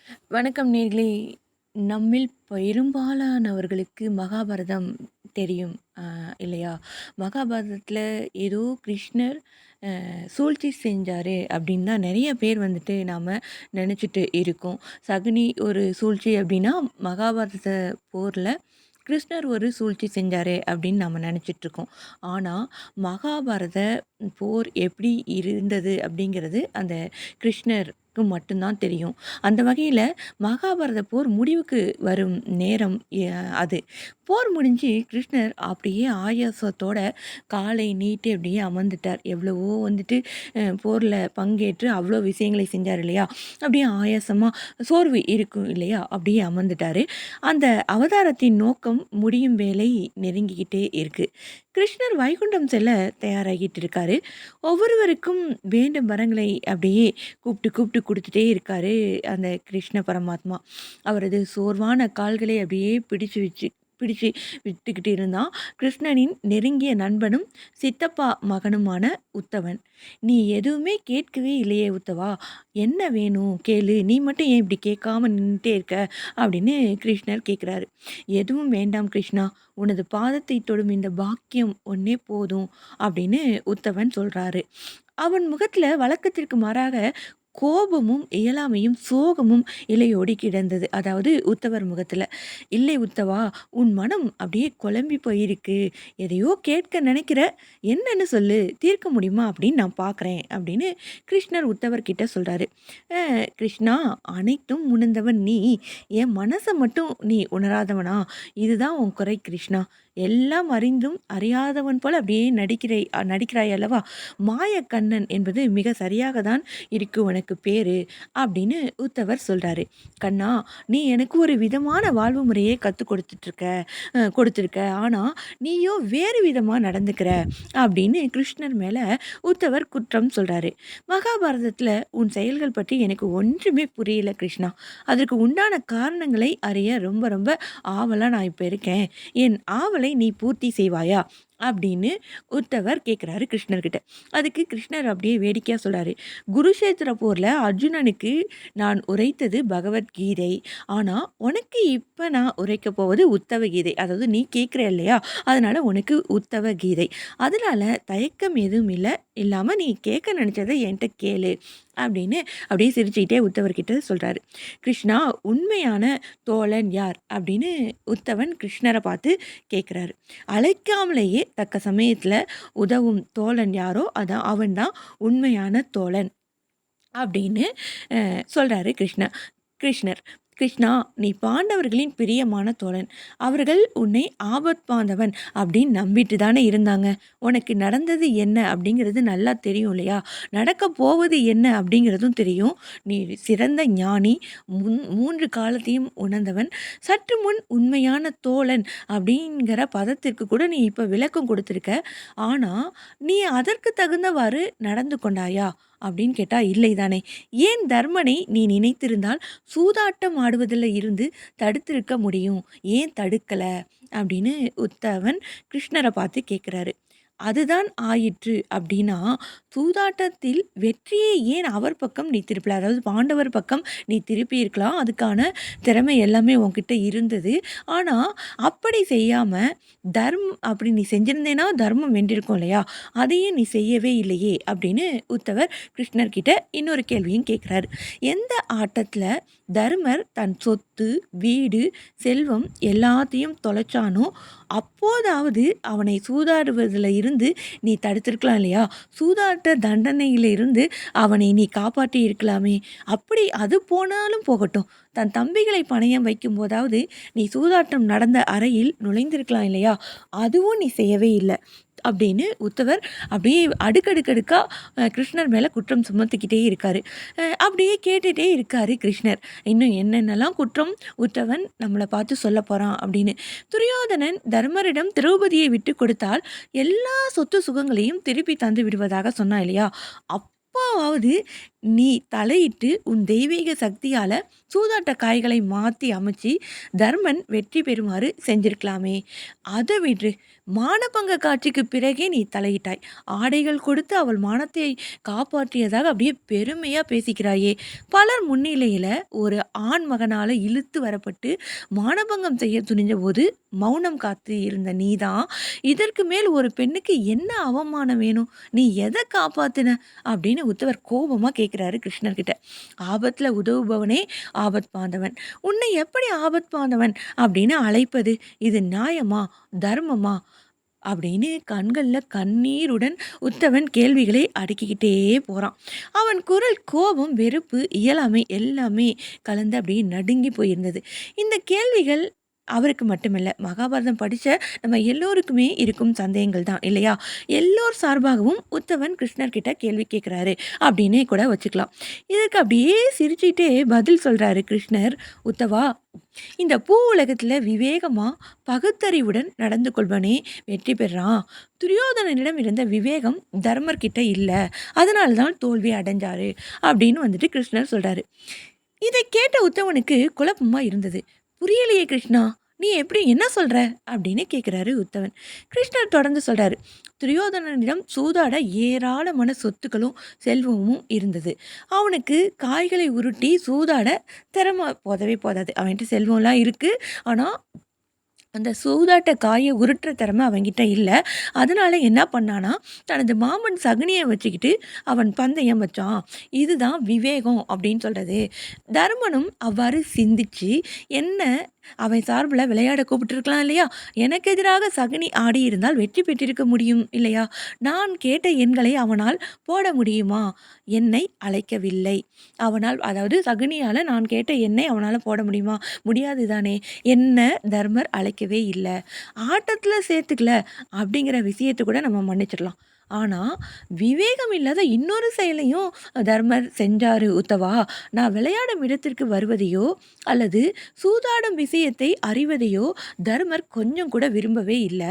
வணக்கம் நேர்களே! நம்மில் பெரும்பாலானவர்களுக்கு மகாபாரதம் தெரியும். இல்லையா? மகாபாரதத்தில ஏதோ கிருஷ்ணர் சூழ்ச்சி செஞ்சாரு அப்படின்னு தான் நெறைய பேர் வந்துட்டு நாம நெனச்சுட்டு இருக்கோம். சகுனி ஒரு சூழ்ச்சி அப்படின்னா, மகாபாரத போர்ல கிருஷ்ணர் ஒரு சூழ்ச்சி செஞ்சாரு அப்படின்னு நம்ம நெனச்சுட்ருக்கோம். ஆனா, மகாபாரத போர் எப்படி இருந்தது அப்படிங்கிறது அந்த கிருஷ்ணருக்கு மட்டும் தான் தெரியும். அந்த வகையில மகாபாரத போர் முடிவுக்கு வரும் நேரம் அது. போர் முடிஞ்சு கிருஷ்ணர் அப்படியே ஆயாசத்தோட காலை நீட்டி அப்படியே அமர்ந்துட்டார். எவ்வளவோ வந்துட்டு போர்ல பங்கேற்று அவ்வளோ விஷயங்களை செஞ்சார் இல்லையா? அப்படியே ஆயாசமா சோர்வு இருக்கும் இல்லையா? அப்படியே அமர்ந்துட்டாரு. அந்த அவதாரத்தின் நோக்கம் முடியும் வேளை நெருங்கிக்கிட்டே இருக்கு. கிருஷ்ணர் வைகுண்டம் செல்ல தயாராகிட்டு இருக்காரு. ஒவ்வொருவருக்கும் வேண்டும் வரங்களை அப்படியே கூப்பிட்டு கூப்பிட்டு குடுத்துட்டே இருக்காரு அந்த கிருஷ்ண பரமாத்மா. அவரது சோர்வான கால்களை அப்படியே பிடிச்சு விட்டுக்கிட்டு இருந்தான். கிருஷ்ணனின் நெருங்கிய நண்பனும், சித்தப்பா மகனுமான உத்தவன். "நீ எதுவுமே கேட்கவே இல்லையே உத்தவா! என்ன வேணும் கேளு. நீ மட்டும் ஏன் இப்படி கேட்காம நின்னுட்டே இருக்க?" அப்படின்னு கிருஷ்ணர் கேட்குறாரு. "எதுவும் வேண்டாம் கிருஷ்ணா. உனது பாதத்தை தொடும் இந்த பாக்கியம் ஒன்னே போதும்" அப்படின்னு உத்தவன் சொல்றாரு. அவன் முகத்துல வழக்கத்திற்கு மாறாக கோபமும், இயலாமையும், சோகமும் இழையோடி கிடந்தது. அதாவது உத்தவர் முகத்துல. "இல்லை உத்தவா, உன் மனம் அப்படியே குழம்பி போயிருக்கு. எதையோ கேட்க நினைக்கிற. என்னன்னு சொல்லு. தீர்க்க முடியுமா அப்படின்னு நான் பார்க்குறேன்" அப்படின்னு கிருஷ்ணர் உத்தவர் கிட்ட சொல்றாரு. கிருஷ்ணா, அனைத்தும் உணர்ந்தவன் நீ. என் மனச மட்டும் நீ உணராதவனா? இதுதான் உன் குறை கிருஷ்ணா. எல்லாம் அறிந்தும் அறியாதவன் போல அப்படியே நடிக்கிறாய் அல்லவா? மாயக்கண்ணன் என்பது மிக சரியாக தான் இருக்கு உனக்கு பேரு அப்படின்னு உத்தவர் சொல்றாரு. "கண்ணா, நீ எனக்கு ஒரு விதமான வாழ்வு முறையை கத்துக் கொடுத்துருக்க. ஆனா நீயோ வேறு விதமா நடந்துக்கிற" அப்படின்னு கிருஷ்ணர் மேல உத்தவர் குற்றம் சொல்றாரு. "மகாபாரதத்துல உன் செயல்கள் பற்றி எனக்கு ஒன்றுமே புரியல கிருஷ்ணா. அதற்கு உண்டான காரணங்களை அறிய ரொம்ப ரொம்ப ஆவலா நான் இப்ப இருக்கேன். என் ஆவலை நீ பூர்த்தி செய்வாயா?" அப்படின்னு உத்தவர் கேட்குறாரு கிருஷ்ணர்கிட்ட. அதுக்கு கிருஷ்ணர் அப்படியே வேடிக்கையா சொல்றாரு. "குருஷேத்திர போர்ல அர்ஜுனனுக்கு நான் உரைத்தது பகவத்கீதை. ஆனா உனக்கு இப்ப நான் உரைக்கப் போவது உத்தவ கீதை. அதாவது நீ கேட்குற இல்லையா? அதனால உனக்கு உத்தவ கீதை. அதனால தயக்கம் எதுவும் இல்லாம நீ கேட்க நினைச்சத என்ட்ட கேளு" அப்படின்னு அப்படியே சிரிச்சுக்கிட்டே உத்தவர்கிட்ட சொல்றாரு. "கிருஷ்ணா, உண்மையான தோழன் யார்?" அப்படின்னு உத்தவன் கிருஷ்ணர பார்த்து கேட்குறாரு. அழைக்காமலேயே தக்க சமயத்துல உதவும் தோழன் யாரோ அதான் அவன்தான் உண்மையான தோழன் அப்படின்னு சொல்றாரு கிருஷ்ணர். "கிருஷ்ணா, நீ பாண்டவர்களின் பிரியமான தோழன். அவர்கள் உன்னை ஆபத்பாந்தவன் அப்படின்னு நம்பிட்டு தானே இருந்தாங்க. உனக்கு நடந்தது என்ன அப்படிங்கிறது நல்லா தெரியும் இல்லையா? நடக்கப் போவது என்ன அப்படிங்கிறதும் தெரியும். நீ சிறந்த ஞானி, 3 காலத்தையும் உணர்ந்தவன். சற்று முன் உண்மையான தோழன் அப்படிங்கிற பதத்திற்கு கூட நீ இப்ப விளக்கம் கொடுத்திருக்க. ஆனா, நீ அதற்கு தகுந்தவாறு நடந்து கொண்டாயா?" அப்படின்னு கேட்டா, "இல்லை தானே. ஏன் தர்மனை நீ நினைத்திருந்தால் சூதாட்டம் ஆடுவதில இருந்து தடுத்திருக்க முடியும். ஏன் தடுக்கல?" அப்படின்னு உத்தவன் கிருஷ்ணர பார்த்து கேட்குறாரு. "அதுதான் ஆயிற்று அப்படின்னா, சூதாட்டத்தில் வெற்றியை ஏன் அவர் பக்கம் நீ திருப்பல? அதாவது பாண்டவர் பக்கம் நீ திருப்பி இருக்கலாம். அதுக்கான திறமை எல்லாமே உன்கிட்ட இருந்தது. ஆனா, அப்படி செய்யாம அப்படி நீ செஞ்சிருந்தேன்னா தர்மம் வென்றிருக்கும் இல்லையா? அதையும் நீ செய்யவே இல்லையே!" அப்படின்னு உத்தவர் கிருஷ்ணர்கிட்ட இன்னொரு கேள்வியும் கேட்குறாரு. "எந்த ஆட்டத்துல தருமர் தன் சொத்து, வீடு, செல்வம் எல்லாத்தையும் தொலைச்சானோ, அப்போதாவது அவனை சூதாடுவதில இருந்து நீ தடுத்திருக்கலாம் இல்லையா? சூதாட்ட தண்டனையில இருந்து அவனை நீ காப்பாற்றி இருக்கலாமே! அப்படி அது போனாலும் போகட்டும். தன் தம்பிகளை பணயம் வைக்கும்போதாவது நீ சூதாட்டம் நடந்த அறையில் நுழைந்திருக்கலாம் இல்லையா? அதுவும் நீ செய்யவே இல்ல." அப்படின்னு உத்தவர் அப்படியே அடுக்கடுக்கடுக்கா கிருஷ்ணர் மேல குற்றம் சுமத்திக்கிட்டே இருக்காரு. அப்படியே கேட்டுட்டே இருக்காரு கிருஷ்ணர். இன்னும் என்னென்னலாம் குற்றம் உத்தவன் நம்மள பார்த்து சொல்லப் போறான் அப்படின்னு. துரியோதனன் தர்மரிடம் திரௌபதியை விட்டுக் கொடுத்தால் எல்லா சொத்து சுகங்களையும் திருப்பி தந்து விடுவதாக சொன்னான் இல்லையா? அப்பவாவது நீ தலையிட்டு உன் தெய்வீக சக்தியால சூதாட்ட காய்களை மாத்தி அமைச்சு தர்மன் வெற்றி பெறுமாறு செஞ்சிருக்கலாமே. அத விடு. மானபங்க காட்சிக்கு பிறகே நீ தலையிட்டாய். ஆடைகள் கொடுத்து அவள் மானத்தை காப்பாற்றியதாக அப்படியே பெருமையா பேசிக்கிறாயே! பலர் முன்னிலையில ஒரு ஆண் மகனால இழுத்து வரப்பட்டு மானபங்கம் செய்ய துணிஞ்சபோது மௌனம் காத்து இருந்த நீ தான், இதற்கு மேல் ஒரு பெண்ணுக்கு என்ன அவமானம் வேணும்? நீ எத காப்பாத்துன? அப்படின்னு உத்தவர் கோபமா கேட்கிறாரு கிருஷ்ணர்கிட்ட. ஆபத்துல உதவுபவனே ஆபத் பாந்தவன். உன்னை எப்படி ஆபத் பாந்தவன் அப்படின்னு அழைப்பது? இது நியாயமா? தர்மமா? அப்படின்னு கண்கள்ல கண்ணீருடன் உத்தவன் கேள்விகளை அடுக்கிக்கிட்டே போறான். அவன் குரல் கோபம், வெறுப்பு, இயலாமை எல்லாமே கலந்து அப்படியே நடுங்கி போயிருந்தது. இந்த கேள்விகள் அவருக்கு மட்டுமில்ல, மகாபாரதம் படிச்ச நம்ம எல்லோருக்குமே இருக்கும் சந்தேகங்கள் தான் இல்லையா? எல்லோர் சார்பாகவும் உத்தவன் கிருஷ்ணர்கிட்ட கேள்வி கேட்குறாரு அப்படின்னே கூட வச்சுக்கலாம். இதற்கு அப்படியே சிரிச்சுட்டே பதில் சொல்றாரு கிருஷ்ணர். உத்தவா, இந்த பூ உலகத்துல விவேகமா பகுத்தறிவுடன் நடந்து கொள்வனே வெற்றி பெறான். துரியோதனனிடம் இருந்த விவேகம் தர்மர் கிட்ட இல்ல. அதனால தான் தோல்வி அடைஞ்சாரு அப்படின்னு வந்துட்டு கிருஷ்ணர் சொல்றாரு. இதை கேட்ட உத்தவனுக்கு குழப்பமா இருந்தது. புரியலையே கிருஷ்ணா, நீ எப்படி என்ன சொல்ற அப்படின்னு கேட்குறாரு உத்தவன். கிருஷ்ணர் தொடர்ந்து சொல்றாரு. துரியோதனனிடம் சூதாட ஏராளமான சொத்துக்களும் செல்வமும் இருந்தது. அவனுக்கு காய்களை உருட்டி சூதாட திறமை போதவே போதாது. அவன்கிட்ட செல்வம்லாம் இருக்கு. ஆனால் அந்த சூதாட்ட காய உருட்டுற திறமை அவன்கிட்ட இல்ல. அதனால என்ன பண்ணான்னா, தனது மாமன் சகுனிய வச்சுக்கிட்டு அவன் பந்தயம் வச்சான். இதுதான் விவேகம் அப்படின்னு சொல்றது. தருமனும் அவ்வாறு சிந்திச்சு, என்ன அவன் சார்புல விளையாட கூப்பிட்டுருக்கலாம் இல்லையா? எனக்கு எதிராக சகுனி ஆடியிருந்தால் வெற்றி பெற்றிருக்க முடியும் இல்லையா? நான் கேட்ட எண்களை அவனால் போட முடியுமா? என்னை அழைக்கவில்லை. அவனால், அதாவது சகுனியால நான் கேட்ட எண்ணை அவனால போட முடியுமா? முடியாது தானே! என்ன தர்மர் அழைக்கவே இல்ல. ஆட்டத்துல சேர்த்துக்கல அப்படிங்கிற விஷயத்த கூட நம்ம மன்னிச்சிடலாம். ஆனா, விவேகம் இல்லாத இன்னொரு செயலையும் தர்மர் செஞ்சாரு உத்தவா. நான் விளையாடும் இடத்திற்கு வருவதையோ, அல்லது சூதாடும் விஷயத்தை அறிவதையோ தர்மர் கொஞ்சம் கூட விரும்பவே இல்ல.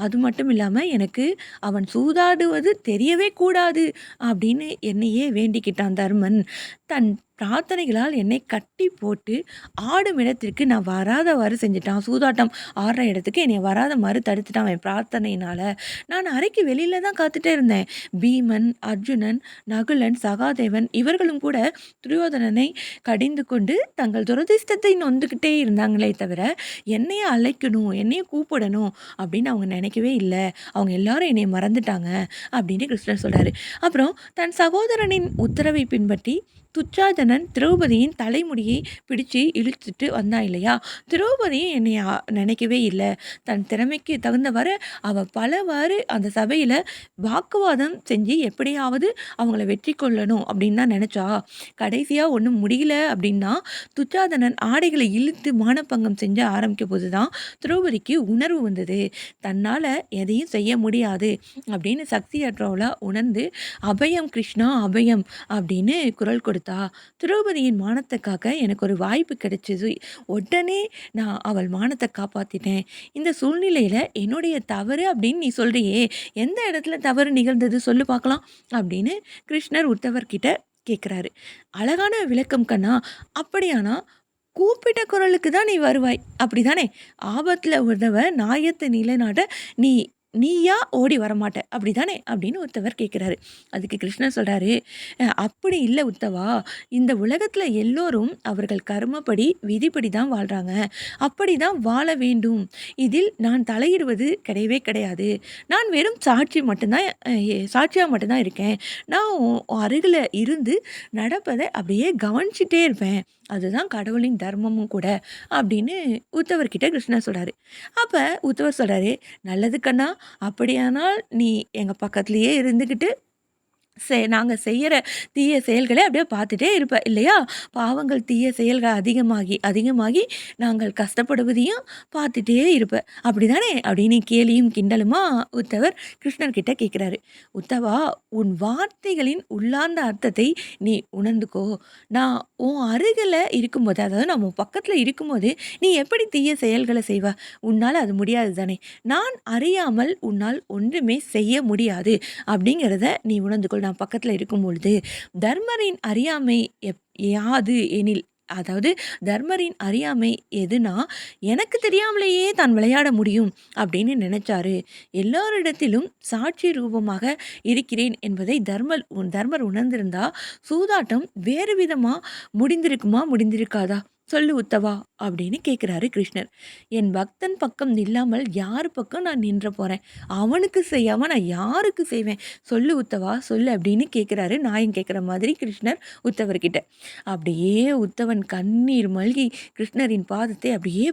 அது மட்டும் இல்லாம எனக்கு அவன் சூதாடுவது தெரியவே கூடாது அப்படின்னு என்னையே வேண்டிக்கிட்டான் தர்மன். தன் பிரார்த்தனைகளால் என்னை கட்டி போட்டு ஆடும் இடத்திற்கு நான் வராதவாறு செஞ்சுட்டான். சூதாட்டம் ஆடுற இடத்துக்கு என்னை வராத மாறு தடுத்துட்டான் அவன் பிரார்த்தனையினால. நான் அறைக்கு வெளியில தான் காத்துட்டே இருந்தேன். பீமன், அர்ஜுனன், நகுலன், சகாதேவன் இவர்களும் கூட துரியோதனனை கடிந்து கொண்டு தங்கள் துரதிர்ஷ்டத்தை நொந்துக்கிட்டே இருந்தாங்களே தவிர, என்னைய அழைக்கணும், என்னைய கூப்பிடணும் அப்படின்னு அவங்க நினைக்கவே இல்ல. அவங்க எல்லாரும் என்னைய மறந்துட்டாங்க அப்படின்னு கிருஷ்ணர் சொல்றாரு. அப்புறம் தன் சகோதரனின் உத்தரவை பின்பற்றி துச்சாதனன் திரௌபதியின் தலைமுடியை பிடிச்சு இழுத்துட்டு வந்தான் இல்லையா? திரௌபதியும் என்னை நினைக்கவே இல்லை. தன் திறமைக்கு தகுந்தவாறு அவள் பலவாறு அந்த சபையில் வாக்குவாதம் செஞ்சு எப்படியாவது அவங்கள வெற்றி கொள்ளணும் அப்படின்னு தான் நினச்சா. கடைசியாக ஒன்றும் முடியல அப்படின்னா துச்சாதனன் ஆடைகளை இழுத்து மானப்பங்கம் செஞ்ச ஆரம்பிக்க போது தான் திரௌபதிக்கு உணர்வு வந்தது. தன்னால் எதையும் செய்ய முடியாது அப்படின்னு சக்தியற்றவளா உணர்ந்து அபயம் கிருஷ்ணா அபயம் அப்படின்னு குரல் கொடுத்தா. திரௌபதியின் மானத்தை காக்க எனக்கு ஒரு வாய்ப்பு கிடைச்சது. உடனே நான் அவள் மானத்தை காப்பாத்திட்டேன். இந்த சூழ்நிலையில என்னுடைய தவறு அப்படின்னு நீ சொல்றியே, எந்த இடத்துல தவறு நிகழ்ந்தது சொல்லு பார்க்கலாம் அப்படின்னு கிருஷ்ணர் உத்தவர்கிட்ட கேட்குறாரு. அழகான விளக்கம் கண்ணா. அப்படியானா கூப்பிட்ட குரலுக்கு தான் நீ வருவாய் அப்படிதானே? ஆபத்துல உதவ நியாயத்தை நிலைநாட்ட நீ நீயா ஓடி வரமாட்ட அப்படிதானே அப்படின்னு உத்தவர் கேட்குறாரு. அதுக்கு கிருஷ்ணர் சொல்றாரு, அப்படி இல்லை உத்தவா. இந்த உலகத்துல எல்லோரும் அவர்கள் கர்மப்படி விதிப்படி தான் வாழ்றாங்க. அப்படி தான் வாழ வேண்டும். இதில் நான் தலையிடுவது கிடையவே கிடையாது. நான் வெறும் சாட்சியாக மட்டும்தான் இருக்கேன். நான் அருகில் இருந்து நடப்பதை அப்படியே கவனிச்சுட்டே இருப்பேன். அதுதான் கடவுளின் தர்மமும் கூட அப்படின்னு உத்தவர்கிட்ட கிருஷ்ணர் சொல்றாரு. அப்ப உத்தவர் சொல்றாரு, நல்லது கண்ணா. அப்படியானால் நீ எங்க பக்கத்திலேயே இருந்துக்கிட்டு நாங்கள் செய்கிற தீய செயல்களை அப்படியே பார்த்துட்டே இருப்ப இல்லையா? பாவங்கள் தீய செயல்கள் அதிகமாகி அதிகமாகி நாங்கள் கஷ்டப்படுவதையும் பார்த்துட்டே இருப்ப அப்படிதானே அப்படின்னு கேலியும் கிண்டலுமா உத்தவர் கிருஷ்ணர்கிட்ட கேட்குறாரு. உத்தவா, உன் வார்த்தைகளின் உள்ளார்ந்த அர்த்தத்தை நீ உணர்ந்துக்கோ. நான் உன் அருகில் இருக்கும்போது, அதாவது நம்ம பக்கத்தில் இருக்கும்போது நீ எப்படி தீய செயல்களை செய்வ? உன்னால் அது முடியாது தானே. நான் அறியாமல் உன்னால் ஒன்றுமே செய்ய முடியாது அப்படிங்கிறத நீ உணர்ந்துக்கொள். நான் பக்கத்தில் இருக்கும் பொழுது தர்மரின் அறியாமை யாது எனில் அதாவது தர்மரின் அறியாமை எதுனா, எனக்கு தெரியாமலேயே தான் விளையாட முடியும் அப்படின்னு நினைச்சாரு. எல்லாரிடத்திலும் சாட்சி ரூபமாக இருக்கிறேன் என்பதை தர்மர் உணர்ந்திருந்தா, சூதாட்டம் வேறு விதமா முடிந்திருக்குமா? முடிந்திருக்காதா? சொல்லு உத்தவா அப்படின்னு கேட்குறாரு கிருஷ்ணர். என் பக்தன் பக்கம் நில்லாமல் யார் பக்கம் நான் நின்ற போறேன்? அவனுக்கு செய்யாம நான் யாருக்கு செய்வேன்? சொல்லு உத்தவா சொல்லு அப்படின்னு கேட்குறாரு. நாயம் கேட்குற மாதிரி கிருஷ்ணர் உத்தவர்கிட்ட. அப்படியே உத்தவன் கண்ணீர் மல்கி கிருஷ்ணரின் பாதத்தை அப்படியே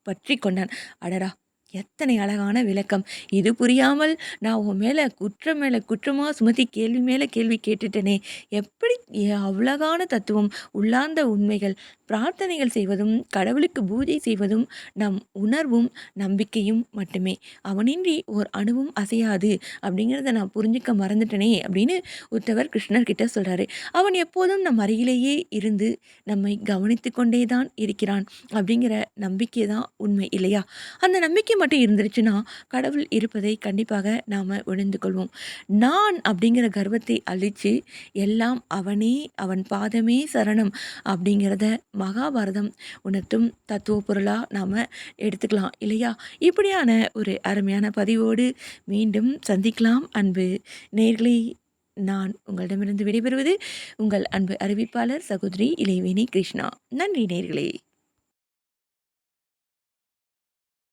பற்றி கொண்டான். அடடா! எத்தனை அழகான விளக்கம். இது புரியாமல் நான் உன் மேல குற்றம் மேல குற்றமா சுமத்தி கேள்வி மேல கேள்வி கேட்டுட்டேனே. எப்படி அழகான தத்துவம், உள்ளார்ந்த உண்மைகள், பிரார்த்தனைகள் செய்வதும், கடவுளுக்கு பூஜை செய்வதும் நம் உணர்வும், நம்பிக்கையும் மட்டுமே. அவனின்றி ஓர் அணுவும் அசையாது அப்படிங்கிறத நான் புரிஞ்சுக்க மறந்துட்டேனே அப்படின்னு உத்தவர் கிருஷ்ணர்கிட்ட சொல்றாரு. அவன் எப்போதும் நம் அருகிலேயே இருந்து நம்மை கவனித்து கொண்டே தான் இருக்கிறான் அப்படிங்கிற நம்பிக்கை தான் உண்மை இல்லையா? அந்த நம்பிக்கை மட்டும் இருந்துருச்சுன்னா, கடவுள் இருப்பதை கண்டிப்பாக நாம உணர்ந்து கொள்வோம். நான் அப்படிங்கிற கர்வத்தை அழிச்சு, எல்லாம் அவனே, அவன் பாதமே சரணம் அப்படிங்கிறத மகாபாரதம் உணர்த்தும் தத்துவ பொருளா நாம எடுத்துக்கலாம் இல்லையா? இப்படியான ஒரு அருமையான பதிவோடு மீண்டும் சந்திக்கலாம் அன்பு நேயர்களே. நான் உங்களிடமிருந்து விடைபெறுவது உங்கள் அன்பு அறிவிப்பாளர் சகோதரி இளைவேணி கிருஷ்ணா. நன்றி நேயர்களே.